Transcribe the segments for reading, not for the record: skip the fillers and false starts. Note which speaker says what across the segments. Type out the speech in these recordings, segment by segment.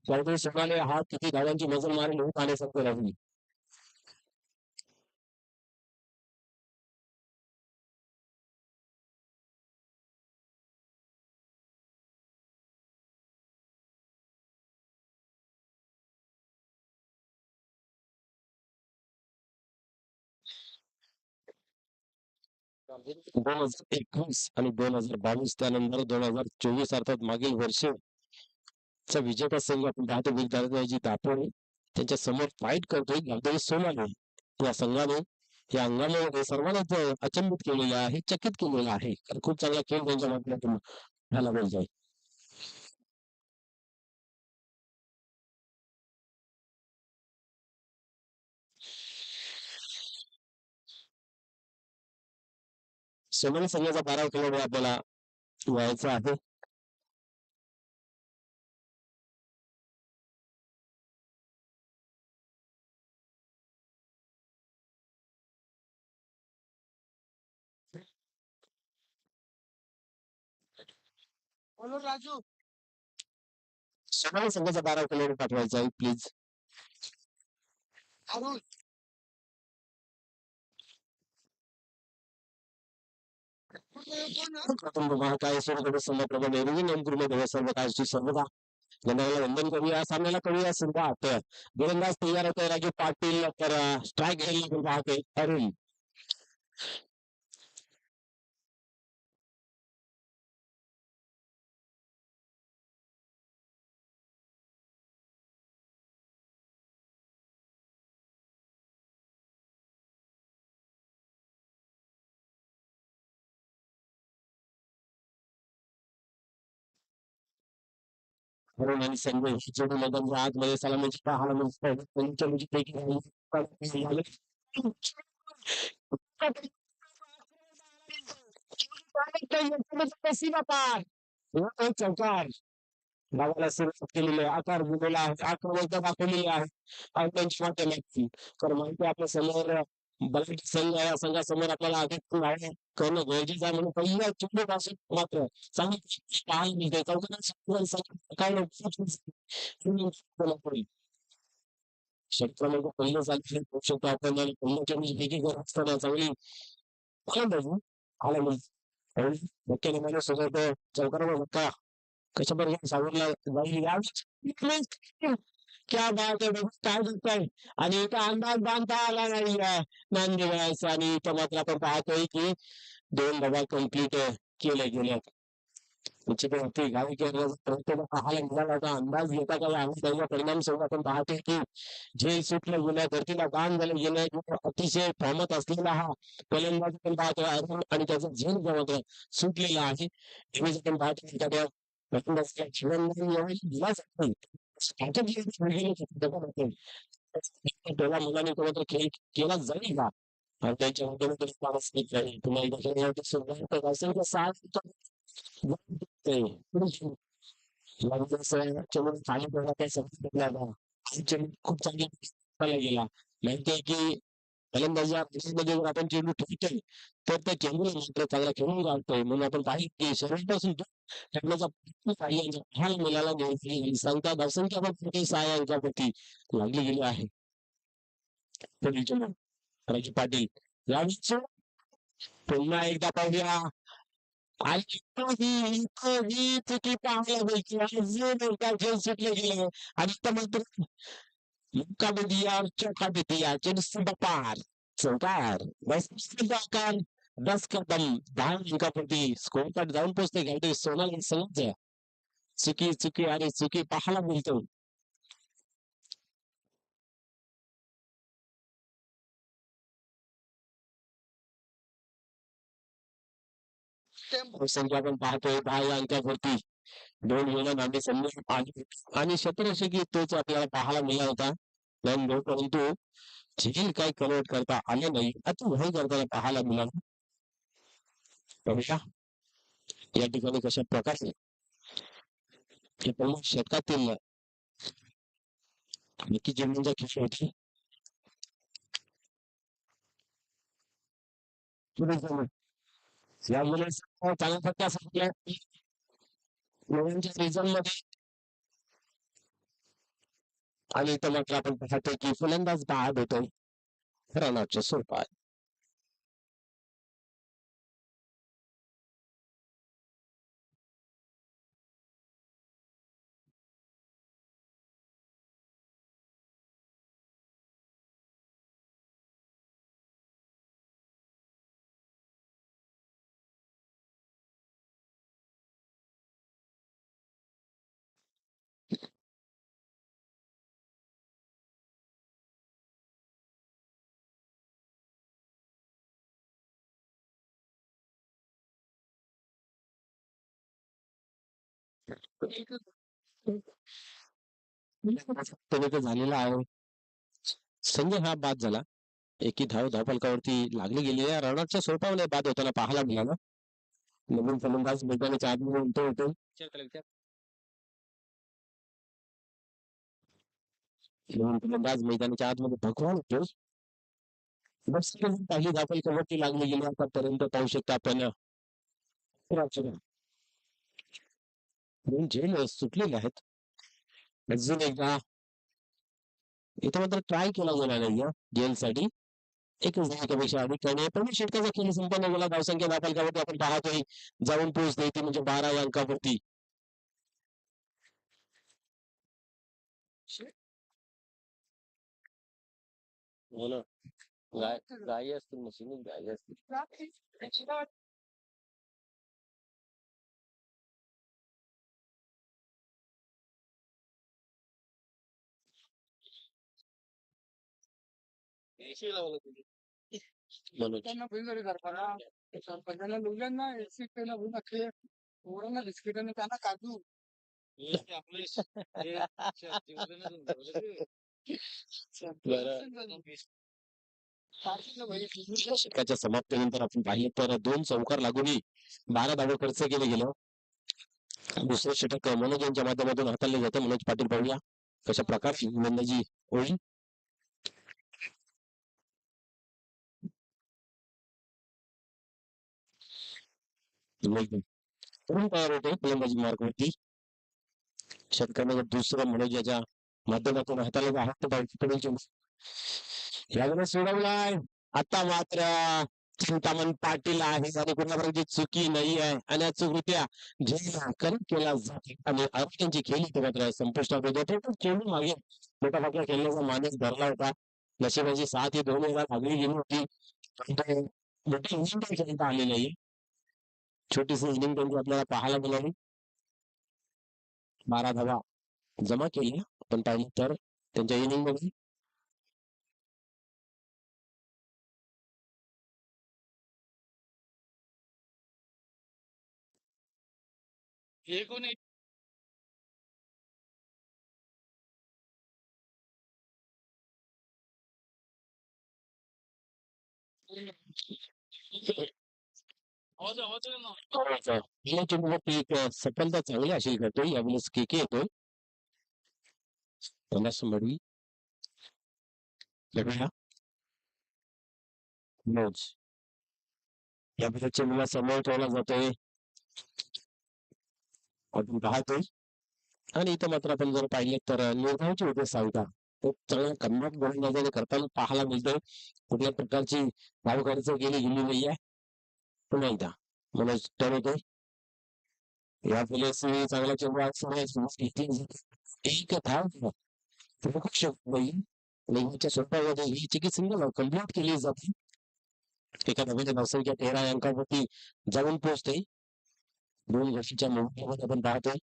Speaker 1: काहीतरी सोनाले हा किती धावांची मजल मारेल हे पाहण्यासारखं राहिली. दोन हजार 21 आणि 2022 त्यानंतर 2024 अर्थात मागील वर्षी विजेता संघ आपण पाहतो विद्यार्थ्यांची दापोली त्यांच्या समोर फाईट करतोय गावदेवी सोनाली या संघाने या अंगाने सर्वांनाच अचंबित केलेलं आहे, चकित केलेलं आहे. खूप चांगला खेळ त्यांच्या माध्यमातून झाला पाहिजे. सोनाली संघाचा 12 खेळाडू आपल्याला व्हायचा आहे. राजू सोनाली संघाचा 12 खेळाडू पाठवायचा आहे प्लीज. महाकाय समप्रमाणे नेमकृमे सर्व काय सर्वदा गंधाला वंदन करूया. सामन्याला करूया सुरुवात. गोलंदाज तयार होतोय राजू पाटील तर स्ट्राईक घ्यायला आपण पाहतोय अरुण. अरुण आणि संघ जोडी मैदानाच्या आतमध्ये सलामीची पाहायला मिळते. पंचमीची पैकी चौकार गावाला सुरुवात केलेली आहे. आकार दिलेला आहे, आक्रमकता दाखवलेली आहे आणि त्यांची माध्यमातून तर माहिती आपल्या समोर बलाढ्य संघ आहे. या संघासमोर आपल्याला अधिक करणं गरजेचं आहे. म्हणून पहिल्या चुकीपासून मात्र चांगली पाहायला मिळते. क्षेत्रामध्ये पहिलं झालं होऊ शकतो आपण पहिल्या असताना चांगली आला मिळते. मुख्य सोबत चौकारावर धक्का कशा प्रकारे सावरला जाईल क्या बात आहे बघ काय करताय आणि इथं अंदाज बांधता आला नाही नांदेवायचा आणि इथं मात्र आपण पाहतोय की 2 डबा कम्प्लीट केले गेल्यात. निश्चितच गावी प्रयत्न पाहायला मिळाला होता. अंदाज घेता का त्याचा परिणाम स्वरूप आपण पाहतोय की झेल सुटलं गेल्या धरतीला बांध झालं गेल्या अतिशय फॉर्मात असलेला हा फलंदाज आपण पाहतोय अरुण आणि त्याचा झेल मात्र सुटलेला आहे. आपण पाहतोय एखाद्या दिला जातो त्याला मुलांनी कोणता खेळ केला जाईल का त्यांच्या माध्यमातून तुम्हाला असेल तर साथ खाली पडला काही समजला खूप चांगला गेला माहितीये की फलंदाजी मध्ये आपण चेंडू ठेवतोय तर त्या चेंडूला मात्र चांगला खेळून घालतोय म्हणून आपण पाहिजे की शरीरापासून ठेवण्याचा प्रयत्न मुलाला घ्यायची संख्या बहुसंख्या पण 6 अंकापैकी लागली गेली आहे. राजू पाटील यावेळी पुन्हा एकदा पाहूया आणि ही चुकी पाहायला मिळते आणि खेळ सुटले गेले आणि मात्र मुक्का दिया चौका दिया चेंडू पार चौकार बस आकार 10 कदम 10 अंकाप्रती स्कोर कार्ड जाऊन पोहोचते घ्यायचे सोनाली संघ चुकी चुकी आणि चुकी पाहायला मिळतो. संख्या आपण पाहतोय 10 अंकावरती 2 वेळा नांदे संघ आणि शतरक्षकी तोच आपल्याला पाहायला मिळाला होता परंतु झेल काही कन्वर्ट करता आले नाही अति भय करताना पाहायला मिळाला. या ठिकाणी कशा प्रकारे प्रमुख षटकातील नक्की जमीनचा खेळ होती या मुलांचा चांगला फटका संपला मुलांच्या रिझन मध्ये आणि इथं मात्र आपण पाहतोय की फलंदाज बाद होतोय रनआउटच्या स्वरूपात. त्याने तर झालेला आहे. संजय हा बाद झाला. एकी धावफलकावरती लागली गेली आहे. रनआउटच्या स्वरूपामध्ये बाद होताना पाहायला मिळाला. नवीन फलंदाज मैदानाच्या आतमध्ये उलटे होते. नवीन फलंदाज मैदानाच्या आतमध्ये भगवान होतो. बस पहिली धावफलकावरती लागली गेली आतापर्यंत पाहू शकता आपण. दोन झेल सुटलेले आहेत. अजून एकदा इथं मात्र ट्राय केला गेला नाही जेलसाठी. एकच धावपेक्षा अधिक आणि प्रवीण शेटकरचा खेळ संपन्न झाला. धावसंख्या धावफलकावरती आपण पाहतोय जाऊन पोहोचते ती म्हणजे 12 या अंकावरती. हो ना. गायी असतील मशीन गायी असतील. मनोज
Speaker 2: त्यांना बिनजरी करताना सरपंचाला लोकांना एसी पेला होऊन अखे पोरांना बिस्किटाने त्यांना काजू
Speaker 1: षटकाच्या समाप्तीनंतर आपण पाहिलं तर 2 चौकार लागूनही 12 धावे खर्च केले गेले. दुसरे षटक मनोज यांच्या माध्यमातून हाताळले जाते. मनोज पाटील पाहूया कशा प्रकारे गोलंदाजी होईल. तयार होते फलंदाजी मार्गवरती. षटकानंतर दुसरं मनोज याच्या माध्यमातून हाताळले हात यावेळेस सोडवलाय. आता मात्र चिंतामण पाटील आहे आणि कुणाची चुकी नाही आहे. अनचूकरित्या झेल केला जाते आणि त्यांची खेळी मात्र संपुष्टात होते. खेळून मागे मोठा मोठ्या खेळण्याचा मानस धरला होता. नशिबाची साथ ही 2 वेळा लागली गेली होती. मोठी इनिंग खेळता आली नाही. छोटीशी इनिंग त्यांची आपल्याला पाहायला मिळाली. 12 धावा जमा केल्या आपण पाहिलं तर त्यांच्या इनिंग मध्ये.
Speaker 2: हे कोणी
Speaker 1: सफलता चांगली असेल करतोय यावेळेस के येतोय. मडवी या मला समोर ठेवला जातोय आपण पाहतोय. आणि इथं मात्र आपण जर पाहिले तर निर्धावाची होते सावता चांगला कन्नड गोलंदाजाने करताना पाहायला मिळतोय. कुठल्या प्रकारची धाव खर्च केली गेली नाही आहे. पुन्हा एकदा मनोज टर्न होतोय. या वेळेस चांगला चेंडू एक धाव नेहमीच्या स्वरूपामध्ये ही चिकित्सा कंप्लीट केली जाते. एका धावेच्या धावसंख्या 13 अंकावरती जाऊन पोहोचते. 2 वर्षाच्या मुहूर्तामध्ये आपण पाहतोय.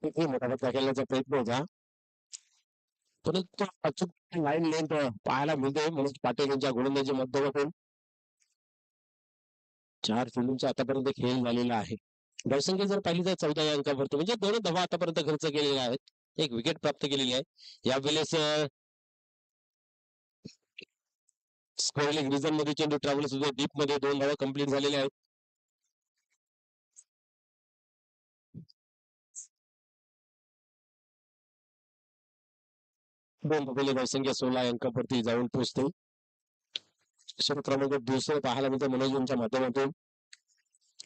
Speaker 1: मोठा खेळण्याचा प्रयत्न होता परंतु अचूक लाईन लेंथ पाहायला मिळते. मनोज पाटील यांच्या गोलंदाजी माध्यमातून 4 फिल्मचा आतापर्यंत खेळ झालेला आहे. धावसंख्या जर पाहिली तर 14 या अंकावरती म्हणजे 2 धावा आतापर्यंत खर्च केलेल्या आहेत. एक विकेट प्राप्त केलेली आहे. यावेळेस स्क्वेअर रिझन मध्ये चेंडू ट्रॅव्हल्स डीप मध्ये 2 धावा कंप्लीट झालेल्या आहेत. दोन धावेची धावसंख्या 16 अंकावरती जाऊन पोहोचते. षटक क्रमांक दुसरं पाहायला मिळते मनोज यांच्या माध्यमातून.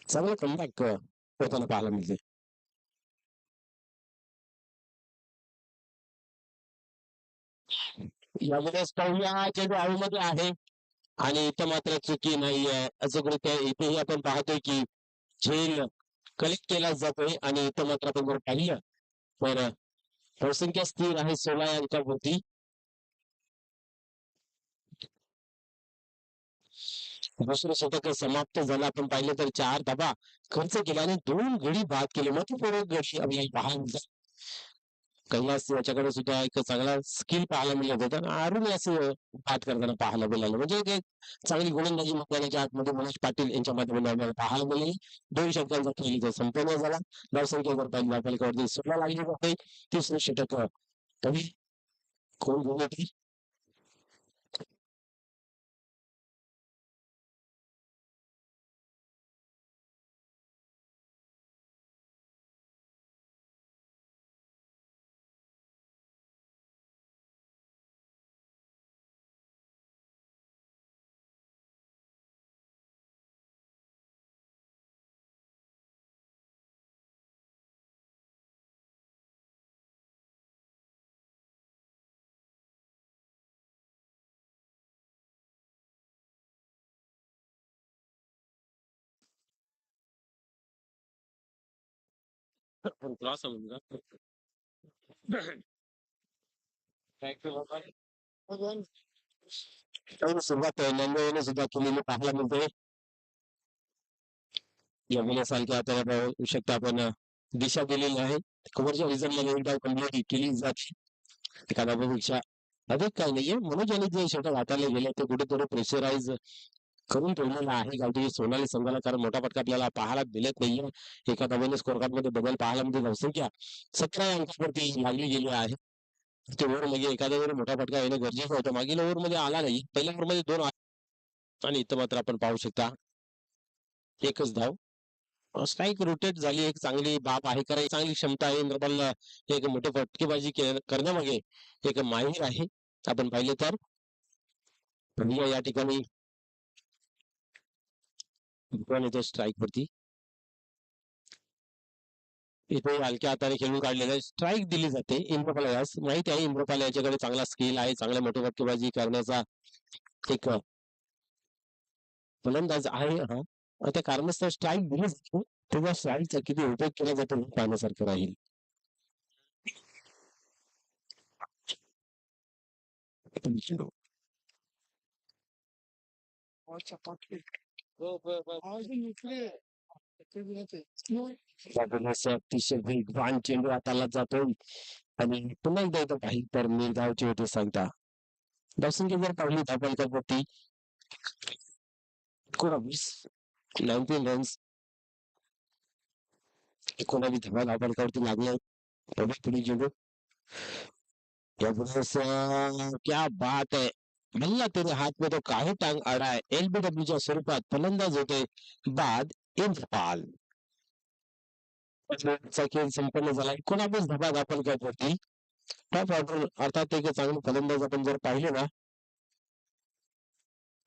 Speaker 1: चांगलं कमबॅक होताना पाहायला मिळते. यावेळेस पाहूया चेंडू हवेमध्ये आहे आणि इथं मात्र चुकी नाहीये. असं कृत्य इथेही आपण पाहतोय की झेल कलेक्ट केला जातोय आणि इथं मात्र आपण जर पाहिलं तर धावसंख्या स्थिर आहे 16 अंकावरती. दुसरं शतक समाप्त झालं. आपण पाहिलं तर 4 धावा खर्च केला आणि 2 गडी बाद केले. महत्वपूर्ण गडी आपल्याला पाहायला मिळतात. कैलास याच्याकडे सुद्धा एक चांगला स्किल पाहायला मिळत होता आणि अरुण असं बाद करताना पाहायला मिळालं. म्हणजे एक चांगली गोलंदाजी मैदानाच्या आतमध्ये मनोज पाटील यांच्या माध्यमातून आपल्याला पाहायला मिळाली. 2 षटकांचा खेळ इथं संपन्न झाला. धावसंख्या जर पाहिली आपल्याकडे 16 लागली जाते. तिसरं षटक कधी कोण घेऊन येतील? क्रॉस सुरुवात नंदवने सुद्धा केलेली पाहायला मिळते. या मुलासारखी आता बघू शकता आपण दिशा दिलेली आहे. कव्हरच्या रिझनमध्ये एकदा कंप्लीट केली जाते. एका धावेपेक्षा अधिक काही नाहीये. मनोज यांनी जे षटक हाताळले गेले ते कुठेतरी प्रेशराईज करून ठेवलेलं आहे गावठी सोनाली संघाला, कारण मोठा फटका आपल्याला पाहायला मिळत नाहीये. एका धावेने स्कोर कार्ड मध्ये बदल पाहायला मिळते. धावसंख्या 17 अंकावरती लागली गेली आहे. ते ओव्हर म्हणजे एखाद्या वेळी मोठा फटका येणं गरजेचं होतं. मागील ओव्हर मध्ये आला नाही. पहिल्या ओव्हर मध्ये 2 आणि इथं मात्र आपण पाहू शकता एकच धाव. स्ट्राईक रोटेट झाली एक चांगली बाब आहे, कारण चांगली क्षमता आहे इंद्रपाल. एक मोठी फटकेबाजी करण्यामागे एक माहिर आहे. आपण पाहिले तर या ठिकाणी येतो स्ट्राईक वरती. इथे हलक्या हाताने खेळून काढलेला स्ट्राईक दिली जाते इंद्रपाल यास. माहिती आहे इंद्रपाल याच्याकडे चांगला स्किल आहे, चांगल्या मोठी फटकेबाजी करण्याचा एक फलंदाज आहे हा. त्या कारणास्तव स्ट्राईक दिली जाते. तेव्हा स्ट्राईकचा किती उपयोग केला जातो हे पाहण्यासारखं राहील. अतिशय वेगवान चेंडू हाताला जातोय आणि पुन्हा एकदा येतो काही तर निर्धावची होते सांगता. धावसंख्या जर पाहिली धावपलकावरती 19 रन्स 19 धावा धावपलकावरती लागले. पुढे चेंडू क्या बात है. भल्ला तेरे हात में तो काही टांग अडा आहे. एलबीडब्ल्यूच्या स्वरूपात फलंदाज होते बाद इंद्रपाल. चा खेळ संपन्न झाला. 19 धावा धावपलकावरती टॉप ऑर्डर अर्थात एक चांगले फलंदाज आपण जर पाहिले ना,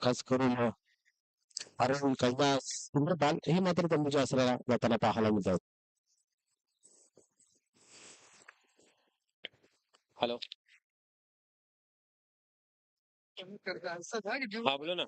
Speaker 1: खास करून अरुण कैलास इंद्रपाल हे मात्र त्यांच्या असलेला जाताना पाहायला मिळतात. हॅलो हा बोला ना.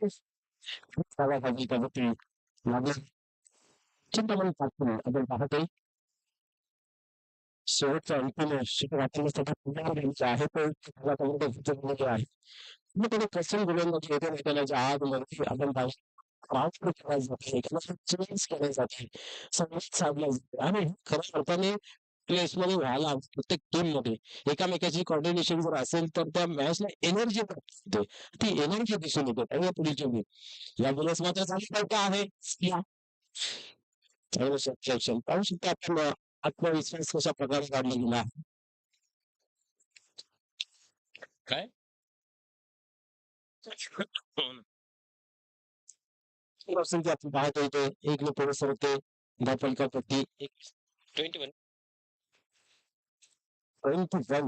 Speaker 1: त्यासाठी लागलं चिंतामणी पाटील आपण पाहतोय शेवटचा अंतिम शिखर गाठण्यासाठी पुन्हा त्यांचं आहे पण आहे मग त्याने कसे गोलंदाजी येते नाही त्याला ज्या आतमध्ये आपण पावसाळी केला जाते एखादा चेंज केले जाते संवाद साधला जाते आणि खऱ्या अर्थाने प्लेसमध्ये व्हायला हवं प्रत्येक टीम मध्ये एकामेकाची कॉर्डिनेशन जर असेल तर त्या मॅचला एनर्जी येते ती एनर्जी दिसून येते आणि पुढील टीम या बोलस मात्र चांगली का आहे चांगलं सक्षम पाहू शकता आपण आत्मविश्वास कशा प्रकारे काढला गेला काय असेल ते आपण पाहतो इथे एक न पुरुष होते धापलका पट्टी एक 21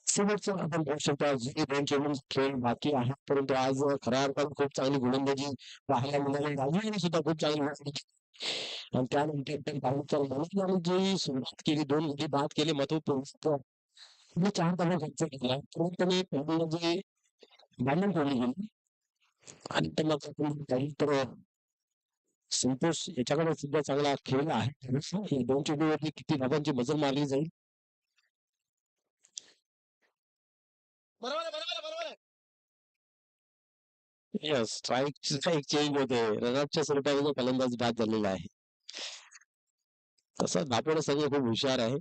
Speaker 1: शेवटचं आपण पाहू शकता जी दोनशे खेळ बाकी आहे परंतु आज खऱ्या अर्थानं खूप चांगली गोलंदाजी पाहायला मिळाली डावीने सुद्धा खूप चांगली गोलंदाजी आणि त्यानंतर आपण पाहू तर मनोजने जी सुरुवात केली दोन गडी बाद केले महत्वपूर्ण चार धावा खर्च केला परंतु त्याने पहिल्यांदा जे बॅटिंग ठेवली गेली आणि त्यांना काही तर संतोष याच्याकडे सुद्धा चांगला खेळ आहे दोन चेंडूवरती किती धावांची मजल मारली जाईल येस स्ट्राईकचा एक चेंज होते रनअपच्या स्वरूपामध्ये फलंदाज बाद झालेला आहे तसं दापोडे सगळे खूप हुशार आहे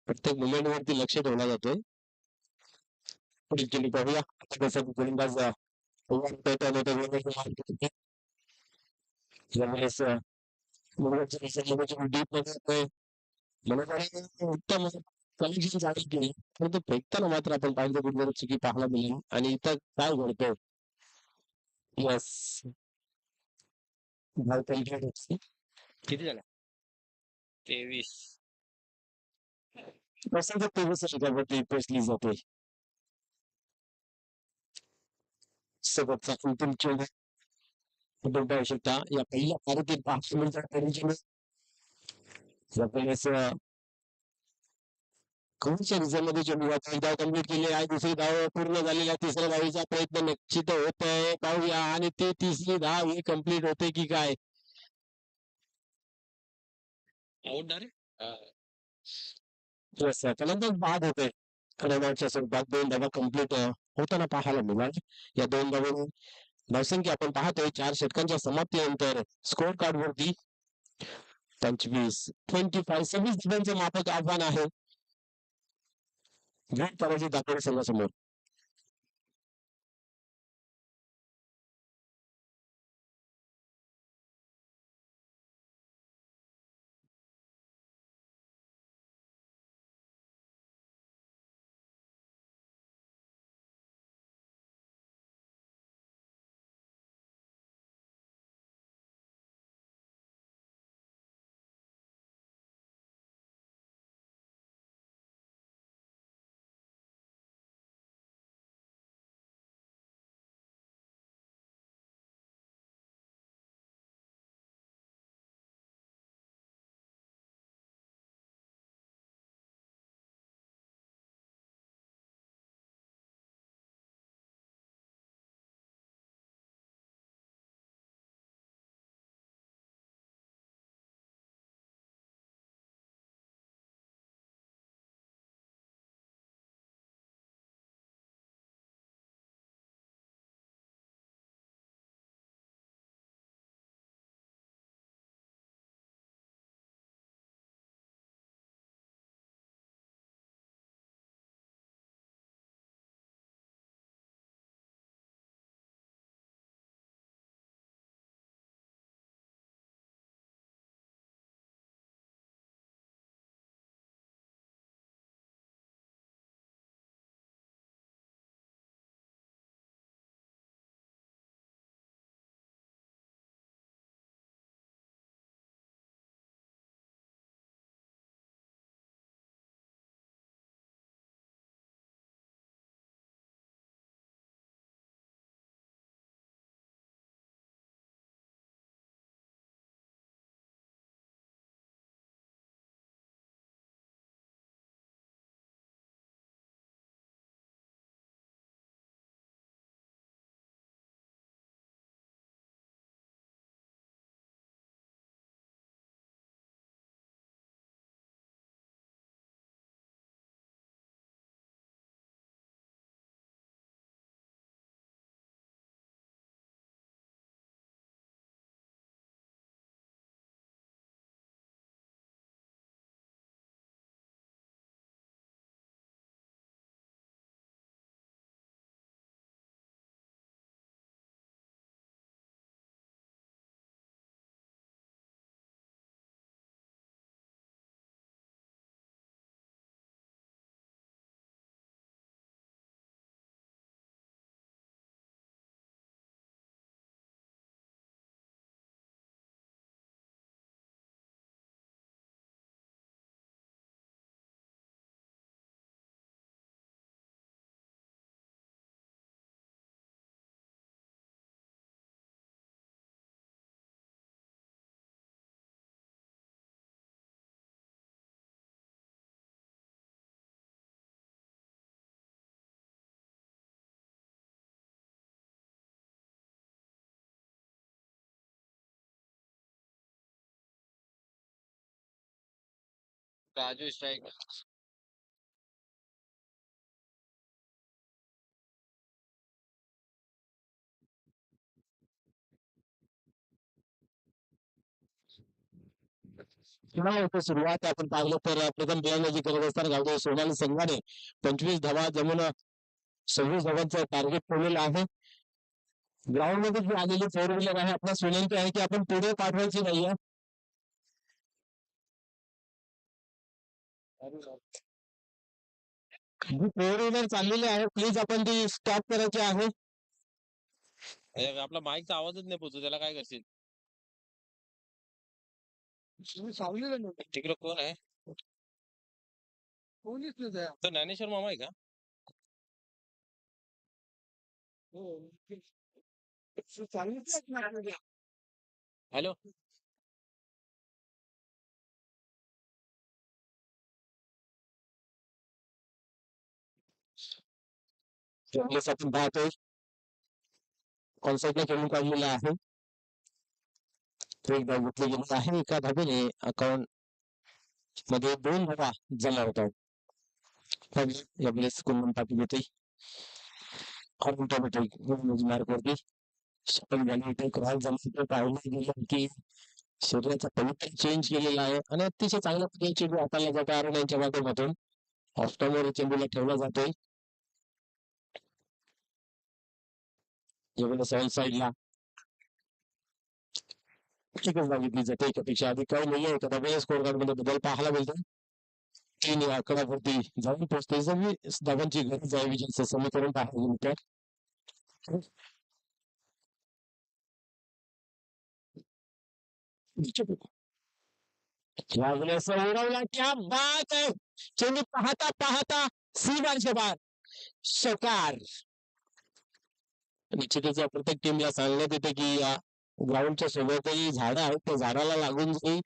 Speaker 1: प्रत्येक मुवमेंट वरती लक्ष ठेवला जातोय पुढील चेंडू पाहूया कसं गोलंदाज यावेळेस डीप मध्ये उत्तम कलेक्शन झाली केली परंतु फेकताना मात्र आपण पाहिजे कुठे चुकी पाहायला मिळेल आणि इथं काय घडतंय यस किती झाला 23 प्रसंग 23 षटकावरती पोचली जाते सोबतचा अंतिम चेंडू आपण पाहू शकता या पहिल्या पारीतील 5 मिनिटांच्या यावेळेस कौलच्या रिझल्टमध्ये चेंडू एक धाव कंप्लीट केली आहे दुसरी धाव पूर्ण झालेला तिसऱ्या धावीचा प्रयत्न निश्चित होत आहे पाहूया आणि ते तिसरी धाव ही कंप्लीट होते की काय आउट फलंदाज बाद होते फलंदाजच्या स्वरूपात दोन धावा कंप्लीट होताना पाहायला मिळाल या दोन धावांनी धावसंख्या आपण पाहतोय 4 षटकांच्या समाप्तीनंतर स्कोर कार्ड वरती 25 26 धावांचं मापक आव्हान आहे ग्रेट पराजय दाखवणे संघासमोर
Speaker 3: राजू स्ट्राइक.
Speaker 1: पुन्हा होते सुरुवात आपण पाहिलं तर प्रथम फलंदाजी करत असताना गावडे सोनाली संघाने 25 धावा जमून 26 धावांचं टार्गेट ठेवलेलं आहे. ग्राउंड मध्ये जी आलेली फोर व्हीलर आहे आपल्या विनंती आहे की आपण पुढे पाठवायची नाहीये. जी फोर व्हीलर चाललेली आहे प्लीज आपण ती स्टॉप करायची आहे.
Speaker 3: आपला माईकचा आवाजच नाही पोहोचू, त्याला काय करशील?
Speaker 2: तुम्ही सावलीला नव्हतं.
Speaker 3: तिकडे कोण आहे?
Speaker 2: कोणीच नाही त्या.
Speaker 3: तो ज्ञानेश्वर मामा आहे का?
Speaker 2: हो. सांगितलंच नाही आपल्याला.
Speaker 3: हॅलो.
Speaker 1: त्यावेळेस आपण पाहतोय कॉन्सर्टला खेळून काढलेला आहे. तो एक धाव घेतली गेली आहे. एका धावेने अकाउंट मध्ये 2 धावा जमा होतात. यावेळेस कुंभन पाटील होते ऑटोमॅटिक मार्कवरती शटल झाली. एक राज जमा पाहिलं गेलं की शरीराचा पवित्र चेंज केलेला आहे आणि अतिशय चांगल्या प्रकारे चेंडू हाताळला जातो अरुण यांच्या माध्यमातून. ऑफस्टॉमवर चेंडूला ठेवला जातोय. यावेळेस ऑन साईडला एकच धाव घेतली जाते. एकापेक्षा अधिक काही नाहीये. एखाद्या वेळेस स्कोर कार्ड मध्ये बदल पाहायला मिळतो. 3 या आकड्यावरती जाऊन पोहोचते. 26 धावांची गरज आहे विजयाचं समीकरण पाहायला गेलं तर. यावेळेस उडवला, क्या बात आहे. चेंडू पाहता पाहता सीमांच्या बाहेर षटकार. निश्चितच प्रत्येक टीमला सांगण्यात येते की या ग्राउंडच्या सोबतही झाडं आहेत, त्या झाडाला लागून जरी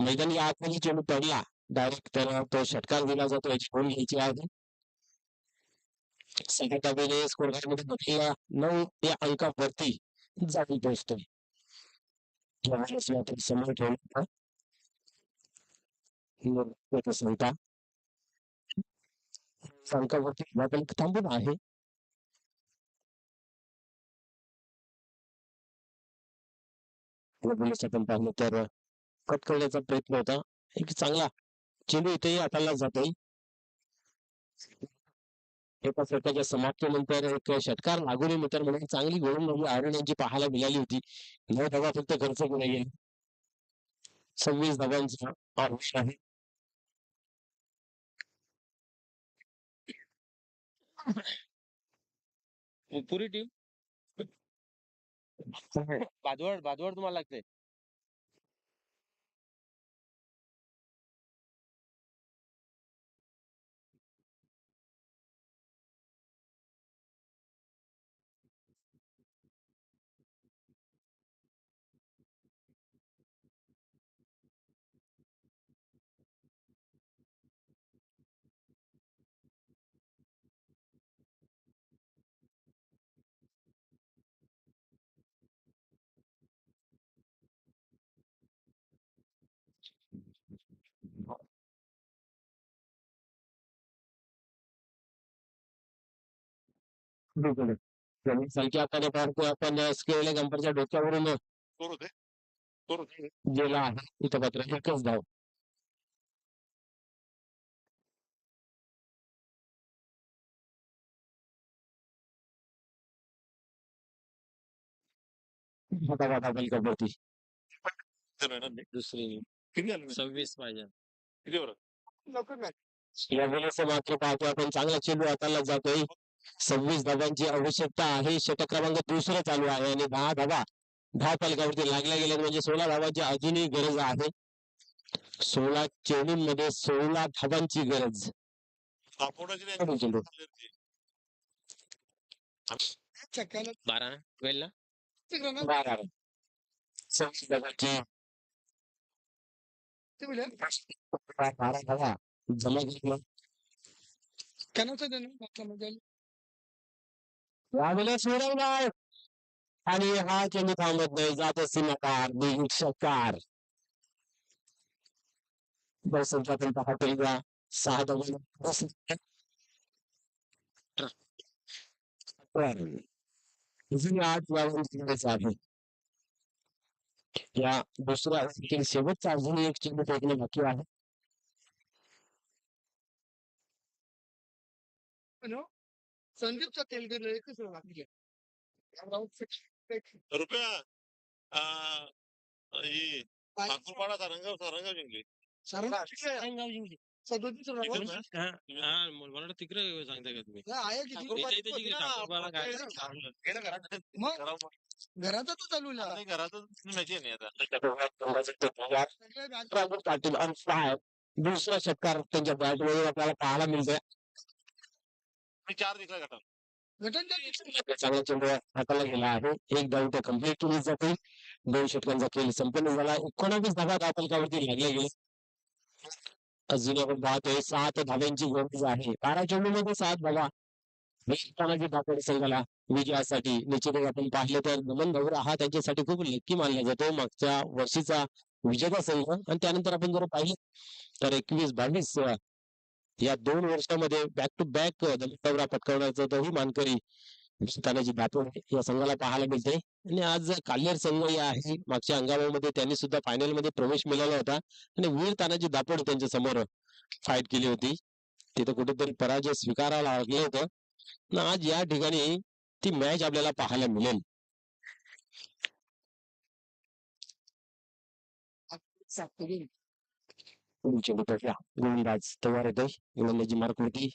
Speaker 1: मैदानी आतमध्ये चेंडू पडला डायरेक्ट तर तो षटकार दिला जातो. याची नोंद घ्यायची आहे. सगळ्या स्कोर कार्ड मध्ये बघितला 9 या अंकावरती जाऊन पोहोचतोय. समोर ठेवला संख्या अंकावरती थांबून आहे. आपण पाहिलं तर कट करण्याचा प्रयत्न होता. एक चांगला चेंडू इथेही हाताळला जातोय. एका षटकाच्या समाप्तीनंतर एक षटकार लागून मित्र म्हणून चांगली गोलंदाजी अरुण यांची पाहायला मिळाली होती. 9 धावा फक्त खर्च केला गेला. 26 धावांचा आरुष आहे.
Speaker 3: पुरी टीम बाजवड तुम्हाला लागते.
Speaker 1: संख्याकडे पाहतो आपण स्केल गंपरच्या डोक्यावरून गेला आहे. इथं मात्र एकच धाव. वरती
Speaker 3: दुसरी 26 पाहिजे.
Speaker 1: यावेळेस मात्र पाहतो आपण चांगला चेंडू हाताळला जातोय. 26 धावांची आवश्यकता आहे. षटक क्रमांक 2 चालू आहे आणि 10 धावा 10 फलकावरती लागल्या गेल्या म्हणजे 16 धावांची अजूनही गरज आहे. 16 चेंडूंमध्ये 16 धावांची गरज. चेंडू
Speaker 3: 12 12 ला
Speaker 1: 12 26 धावांची 12 धावा जमा केल्या. यावेळेस उडवलाय आणि हा चेंडू थांबत नाही. जात सीमाकार षटकार. बस आपण पाहतोय का 6 धावा बस अजून 8 धावा जिंकायचं आहे. या दुसऱ्या देखील शेवटचा अजून एक चेंडू फेकणे बाकी आहे.
Speaker 2: संदीपचा तेलगीर एकच बाकी
Speaker 4: रुपया ही ठाकूरपाडा सारंगाव जिंकली.
Speaker 3: सारंगाव जिंकली.
Speaker 2: 37 रन.
Speaker 4: इकडून ना?
Speaker 3: हा मला वाटतं तिकडे सांगताय का तुम्ही
Speaker 2: आहे की
Speaker 3: इथं जिंकली ठाकूरपाडा काय
Speaker 4: गेलं घरात.
Speaker 2: मग घरातच तो चालू आहे.
Speaker 4: नाही, घरातच मॅच आहे नाही आता.
Speaker 2: सगळे back-
Speaker 1: Rahul Patil on fire. दुसरा षटकार त्यांच्या बॅटवर आपल्याला पाहायला मिळतोय.
Speaker 4: मी 4 जिंकला गटात.
Speaker 2: गटन त्या
Speaker 1: चांगला चेंडू हाताला गेला आहे. एक डाव तर कम्प्लीट केली जाते. 2 षटकांचा खेळ संपन्न झाला. 19 धावा धावफलकावरती लागले गेले. अजून आपण पाहतोय 7 धाव्यांची गरज आहे. 12 चेंडूमध्ये 7 धावा. तानाजी दापोडे संघाला विजयासाठी निश्चितच आपण पाहिलं तर नमन गौरा हा त्यांच्यासाठी खूप लक्की मानला जातो. मागच्या वर्षीचा विजेता संघ आणि त्यानंतर आपण जर पाहिलं तर 21-22 या 2 वर्षामध्ये बॅक टू बॅक दौरा पटकावण्याचा तोही मानकरी तानाजी दापोडे या संघाला पाहायला मिळते. आणि आज काल्हेर संघ या आहे मागच्या हंगामामध्ये त्यांनी सुद्धा फायनल मध्ये प्रवेश मिळवला होता आणि वीर तानाजी दापोडे त्यांच्या समोर फाईट केली होती. तिथे कुठेतरी पराजय स्वीकारायला लागले होतं. आणि आज या ठिकाणी ती मॅच आपल्याला पाहायला मिळेल. गोलंदाज तयार येतोय. गोलंदाजी मार्क होती.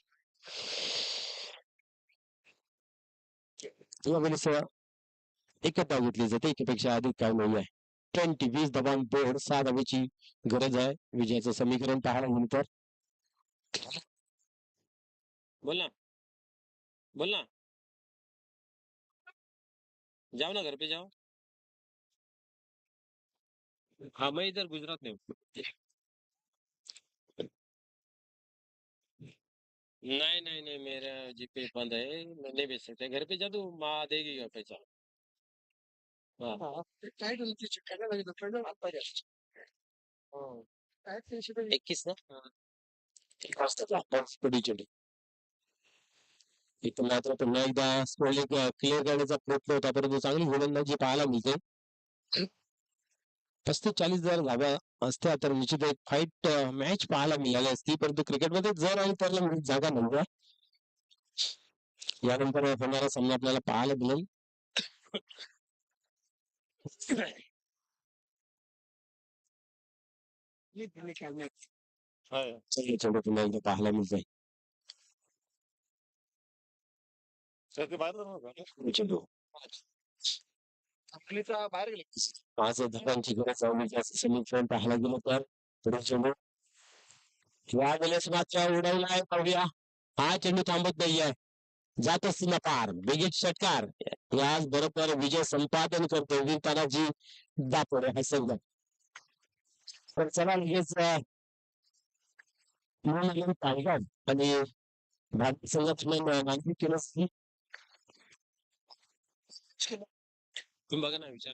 Speaker 1: यावेळेस एकच धाव घेतली जाते. एकापेक्षा अधिक काय नाही आहे. 20 धावां बोर्ड 6 धावेची गरज आहे. विजयाचं समीकरण पाहायला नंतर
Speaker 3: बोल ना बोल ना जाओ ना घर पे जाओ. हाँ मैं इधर गुजरात में हूँ. नहीं नहीं नहीं मेरा जीपे बंद है. मैं नहीं भेज सकते. घर पे जा तू माँ देगी घर पैसा. हाँ
Speaker 2: काय ठेवलं ते चिकटायला लागलं. पहिलं हात पाय द्या. काय टेन्शन नाही.
Speaker 3: 21 ना.
Speaker 1: कडी चेंडू इथं मात्र पुन्हा एकदा क्लिअर करण्याचा प्रयत्न होता परंतु चांगली गोलंदाजी पाहायला मिळते. 35-40 धावा असत्या तर निश्चित एक फाईट मॅच पाहायला मिळाली असती. परंतु क्रिकेटमध्ये जर आणि त्याला जागा नव्हत्या. यानंतर होणारा सामना आपल्याला पाहायला मिळेल. चेंडू पुन्हा एकदा पाहायला मिळतोय.
Speaker 4: सर ते बाहेर जाणार का?
Speaker 1: चेंडू
Speaker 2: आपलीचा बाहेर गेले.
Speaker 1: 5 धावांची गरज आहे. समीकरण पाहायला गेलं तर पुढे चेंडू यावेळेस मात्र उडवलाय पाहूया. हा चेंडू थांबत नाहीये. जात असताना पार बिगेट षटकार याच बरोबर विजय संपादन करतो वीर तानाजी दापोडे हा संघ. तर चला लगेच पाहिलं आणि भारतीय संघात नागरिक केलं
Speaker 3: तुम्ही बघा ना विचार.